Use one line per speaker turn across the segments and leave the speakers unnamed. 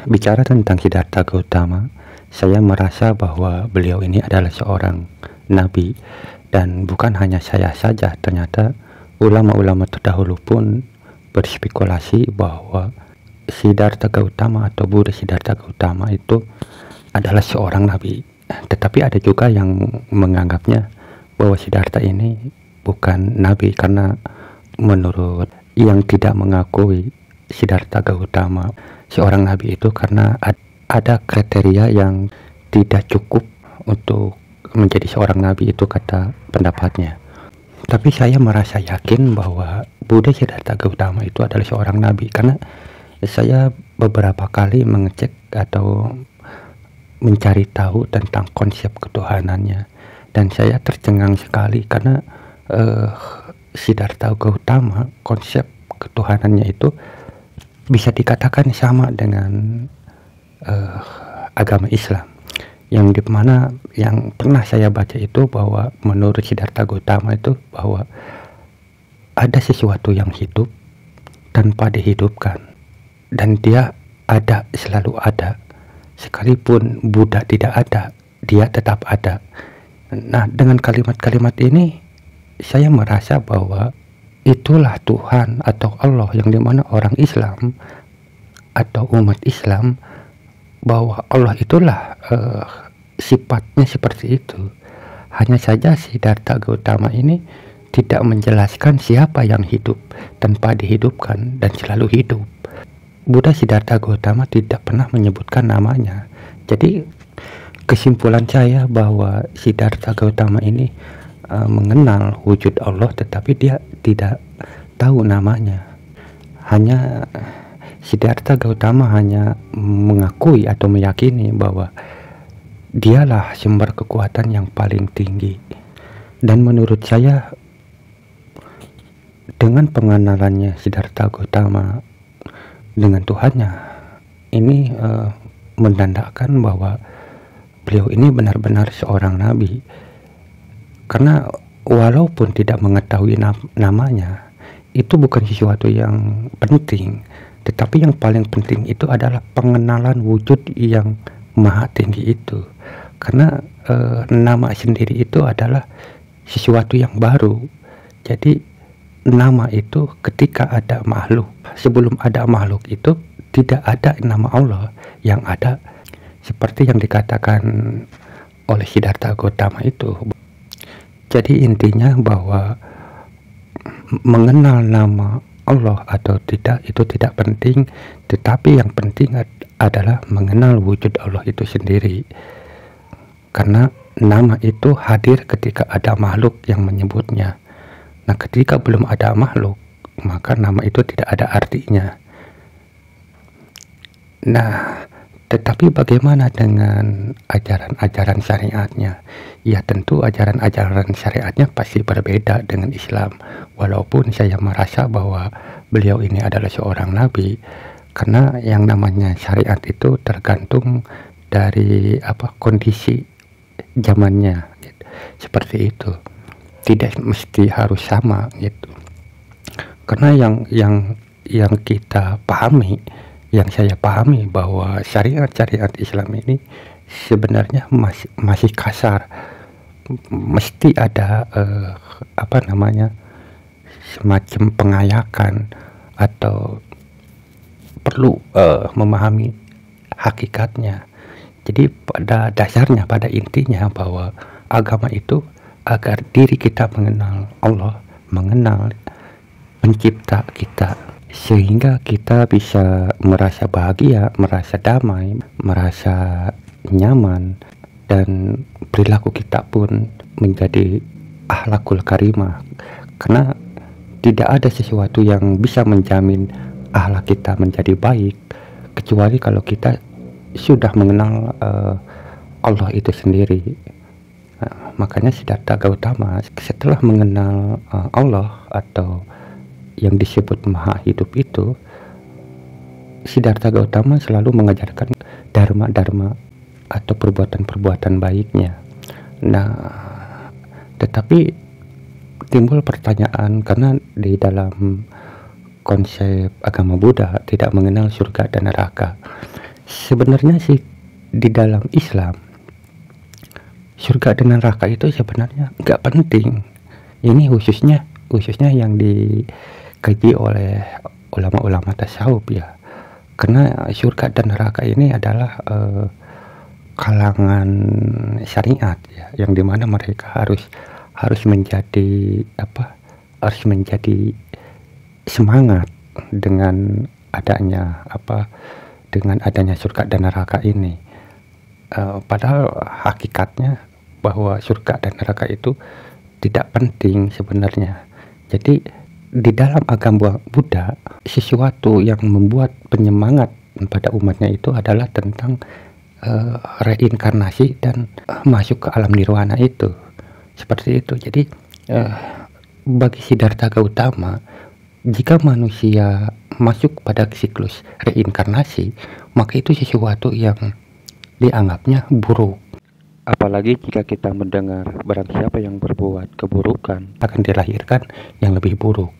bicara tentang Siddhartha Gautama, saya merasa bahwa beliau ini adalah seorang nabi, dan bukan hanya saya saja, ternyata ulama-ulama terdahulu pun berspekulasi bahwa Siddhartha Gautama atau Buddha Siddhartha Gautama itu adalah seorang nabi. Tetapi ada juga yang menganggapnya bahwa Siddhartha ini bukan nabi, karena menurut yang tidak mengakui Siddhartha Gautama seorang nabi itu karena ada kriteria yang tidak cukup untuk menjadi seorang nabi, itu kata pendapatnya. Tapi saya merasa yakin bahwa Buddha Siddhartha Gautama itu adalah seorang nabi, karena saya beberapa kali mengecek atau mencari tahu tentang konsep ketuhanannya, dan saya tercengang sekali karena Siddhartha Gautama konsep ketuhanannya itu bisa dikatakan sama dengan agama Islam, yang dimana yang pernah saya baca itu bahwa menurut Siddhartha Gautama itu bahwa ada sesuatu yang hidup tanpa dihidupkan, dan dia ada, selalu ada, sekalipun Buddha tidak ada, dia tetap ada. Nah, dengan kalimat-kalimat ini saya merasa bahwa itulah Tuhan atau Allah, yang dimana orang Islam atau umat Islam bahwa Allah itulah sifatnya seperti itu. Hanya saja Siddhartha Gautama ini tidak menjelaskan siapa yang hidup tanpa dihidupkan dan selalu hidup. Buddha Siddhartha Gautama tidak pernah menyebutkan namanya. Jadi kesimpulan saya bahwa Siddhartha Gautama ini mengenal wujud Allah, tetapi dia tidak tahu namanya. Hanya Siddhartha Gautama hanya mengakui atau meyakini bahwa dialah sumber kekuatan yang paling tinggi. Dan menurut saya, dengan pengenalannya Siddhartha Gautama dengan Tuhannya, ini menandakan bahwa beliau ini benar-benar seorang nabi. Karena walaupun tidak mengetahui namanya, itu bukan sesuatu yang penting, tetapi yang paling penting itu adalah pengenalan wujud yang maha tinggi itu. Karena nama sendiri itu adalah sesuatu yang baru. Jadi nama itu ketika ada makhluk, sebelum ada makhluk itu tidak ada nama Allah. Yang ada seperti yang dikatakan oleh Siddhartha Gautama itu. Jadi intinya bahwa mengenal nama Allah atau tidak itu tidak penting, tetapi yang penting adalah mengenal wujud Allah itu sendiri. Karena nama itu hadir ketika ada makhluk yang menyebutnya. Nah, ketika belum ada makhluk, maka nama itu tidak ada artinya. Nah, tetapi bagaimana dengan ajaran-ajaran syariatnya? Ya, tentu ajaran-ajaran syariatnya pasti berbeda dengan Islam. Walaupun saya merasa bahwa beliau ini adalah seorang nabi, karena yang namanya syariat itu tergantung dari kondisi zamannya, gitu. Seperti itu. Tidak mesti harus sama gitu. Karena yang kita pahami, yang saya pahami bahwa syariat-syariat Islam ini sebenarnya masih kasar. Mesti ada semacam pengayakan atau perlu memahami hakikatnya. Jadi pada dasarnya, pada intinya bahwa agama itu agar diri kita mengenal Allah, mengenal pencipta kita, sehingga kita bisa merasa bahagia, merasa damai, merasa nyaman, dan perilaku kita pun menjadi akhlakul karimah. Karena tidak ada sesuatu yang bisa menjamin akhlak kita menjadi baik kecuali kalau kita sudah mengenal Allah itu sendiri. Makanya Siddhartha Gautama setelah mengenal Allah atau yang disebut maha hidup itu, Siddhartha Gautama selalu mengajarkan dharma-dharma atau perbuatan-perbuatan baiknya. Nah, tetapi timbul pertanyaan, karena di dalam konsep agama Buddha tidak mengenal surga dan neraka. sebenarnya sih di dalam Islam surga dan neraka itu sebenarnya nggak penting. Ini khususnya yang dikaji oleh ulama-ulama tasawuf ya. Karena surga dan neraka ini adalah kalangan syariat ya, yang dimana mereka harus menjadi harus menjadi semangat dengan adanya surga dan neraka ini. Padahal hakikatnya bahwa surga dan neraka itu tidak penting sebenarnya. Jadi di dalam agama Buddha, sesuatu yang membuat penyemangat pada umatnya itu adalah tentang reinkarnasi dan masuk ke alam nirwana itu, seperti itu. Jadi bagi Siddhartha Gautama, jika manusia masuk pada siklus reinkarnasi, maka itu sesuatu yang dianggapnya buruk. Apalagi jika kita mendengar barang siapa yang berbuat keburukan akan dilahirkan yang lebih buruk.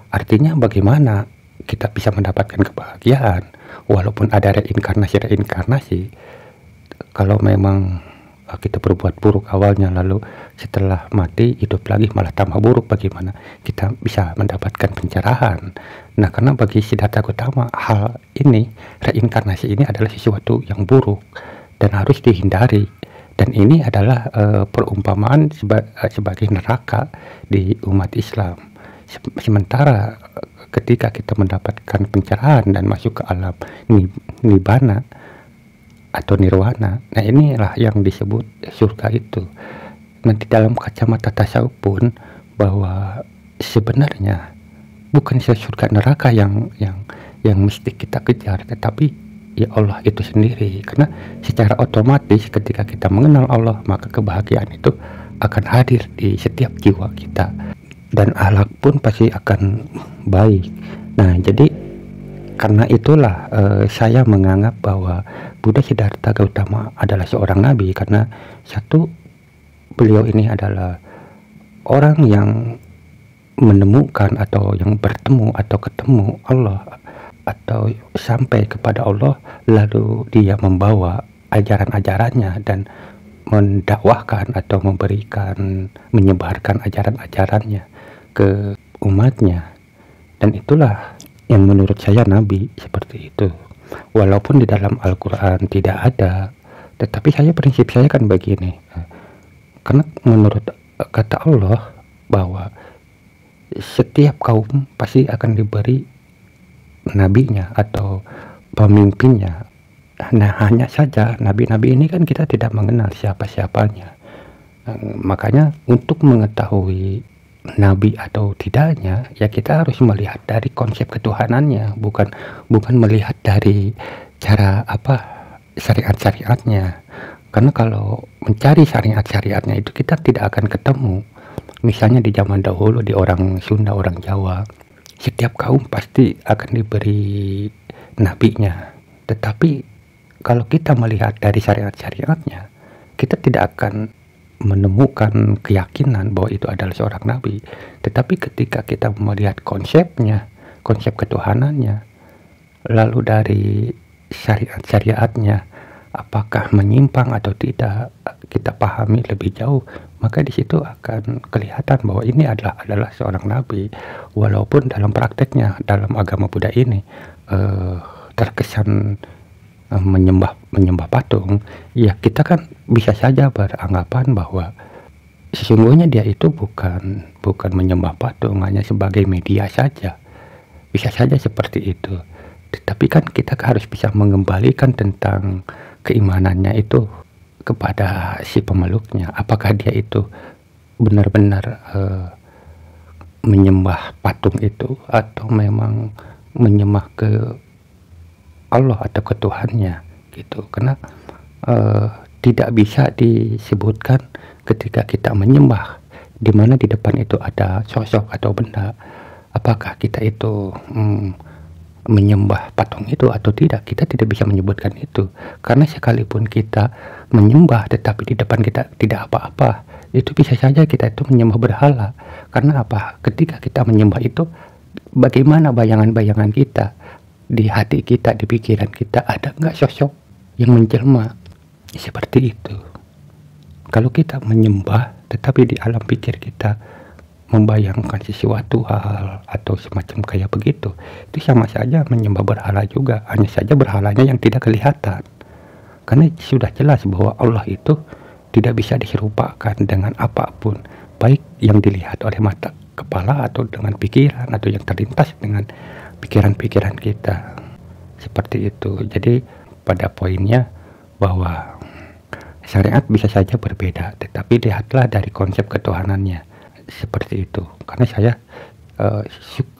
Artinya bagaimana kita bisa mendapatkan kebahagiaan walaupun ada reinkarnasi. Kalau memang kita berbuat buruk awalnya, lalu setelah mati hidup lagi malah tambah buruk, bagaimana kita bisa mendapatkan pencerahan? Nah, karena bagi Siddhartha Gautama hal ini, reinkarnasi ini adalah sesuatu yang buruk dan harus dihindari. Dan ini adalah perumpamaan sebagai neraka di umat Islam. Sementara ketika kita mendapatkan pencerahan dan masuk ke alam nibbana atau nirwana, nah inilah yang disebut surga itu. Nanti dalam kacamata tasawuf pun, bahwa sebenarnya bukan surga neraka yang mesti kita kejar, tetapi ya Allah itu sendiri. Karena secara otomatis ketika kita mengenal Allah, maka kebahagiaan itu akan hadir di setiap jiwa kita dan akhlak pun pasti akan baik. Nah, jadi karena itulah saya menganggap bahwa Buddha Siddhartha Gautama adalah seorang nabi, karena satu, beliau ini adalah orang yang menemukan atau yang bertemu atau ketemu Allah atau sampai kepada Allah, lalu dia membawa ajaran-ajarannya dan mendakwahkan atau menyebarkan ajaran-ajarannya ke umatnya. Dan itulah yang menurut saya nabi, seperti itu. Walaupun di dalam Al-Quran tidak ada, tetapi prinsip saya kan begini, karena menurut kata Allah bahwa setiap kaum pasti akan diberi nabinya atau pemimpinnya. Nah, hanya saja nabi-nabi ini kan kita tidak mengenal siapa-siapanya. Makanya untuk mengetahui nabi atau tidaknya, ya kita harus melihat dari konsep ketuhanannya, bukan melihat dari cara syariat-syariatnya. Karena kalau mencari syariat-syariatnya itu kita tidak akan ketemu. Misalnya di zaman dahulu, di orang Sunda, orang Jawa, setiap kaum pasti akan diberi nabinya. Tetapi kalau kita melihat dari syariat-syariatnya, kita tidak akan menemukan keyakinan bahwa itu adalah seorang nabi. Tetapi ketika kita melihat konsepnya, konsep ketuhanannya, lalu dari syariat-syariatnya apakah menyimpang atau tidak, kita pahami lebih jauh, maka di situ akan kelihatan bahwa ini adalah seorang nabi. Walaupun dalam prakteknya dalam agama Buddha ini terkesan menyembah patung, ya kita kan bisa saja beranggapan bahwa sesungguhnya dia itu bukan menyembah patung, hanya sebagai media saja. Bisa saja seperti itu. Tetapi kan kita harus bisa mengembalikan tentang keimanannya itu kepada si pemeluknya. Apakah dia itu benar-benar menyembah patung itu, atau memang menyembah ke Allah atau ke Tuhannya gitu. Karena tidak bisa disebutkan ketika kita menyembah, di mana di depan itu ada sosok atau benda, apakah kita itu menyembah patung itu atau tidak. Kita tidak bisa menyebutkan itu, karena sekalipun kita menyembah tetapi di depan kita tidak apa-apa, itu bisa saja kita itu menyembah berhala. Karena apa? Ketika kita menyembah itu, bagaimana bayangan-bayangan kita di hati kita, di pikiran kita, ada nggak sosok yang menjelma, seperti itu. Kalau kita menyembah tetapi di alam pikir kita membayangkan sesuatu hal atau semacam kayak begitu, itu sama saja menyembah berhala juga, hanya saja berhalanya yang tidak kelihatan. Karena sudah jelas bahwa Allah itu tidak bisa diserupakan dengan apapun, baik yang dilihat oleh mata kepala atau dengan pikiran atau yang terlintas dengan pikiran-pikiran kita. Seperti itu. Jadi pada poinnya bahwa syariat bisa saja berbeda, tetapi lihatlah dari konsep ketuhanannya. Seperti itu. Karena saya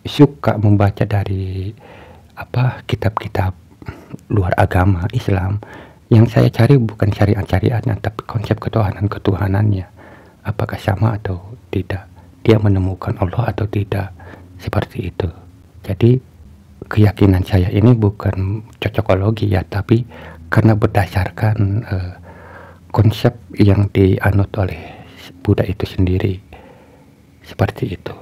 suka membaca dari kitab-kitab luar agama Islam. Yang saya cari bukan syariat-syariatnya, tapi konsep ketuhanannya. Apakah sama atau tidak? Dia menemukan Allah atau tidak? Seperti itu. Jadi keyakinan saya ini bukan cocokologi ya, tapi karena berdasarkan konsep yang dianut oleh Buddha itu sendiri. Seperti itu.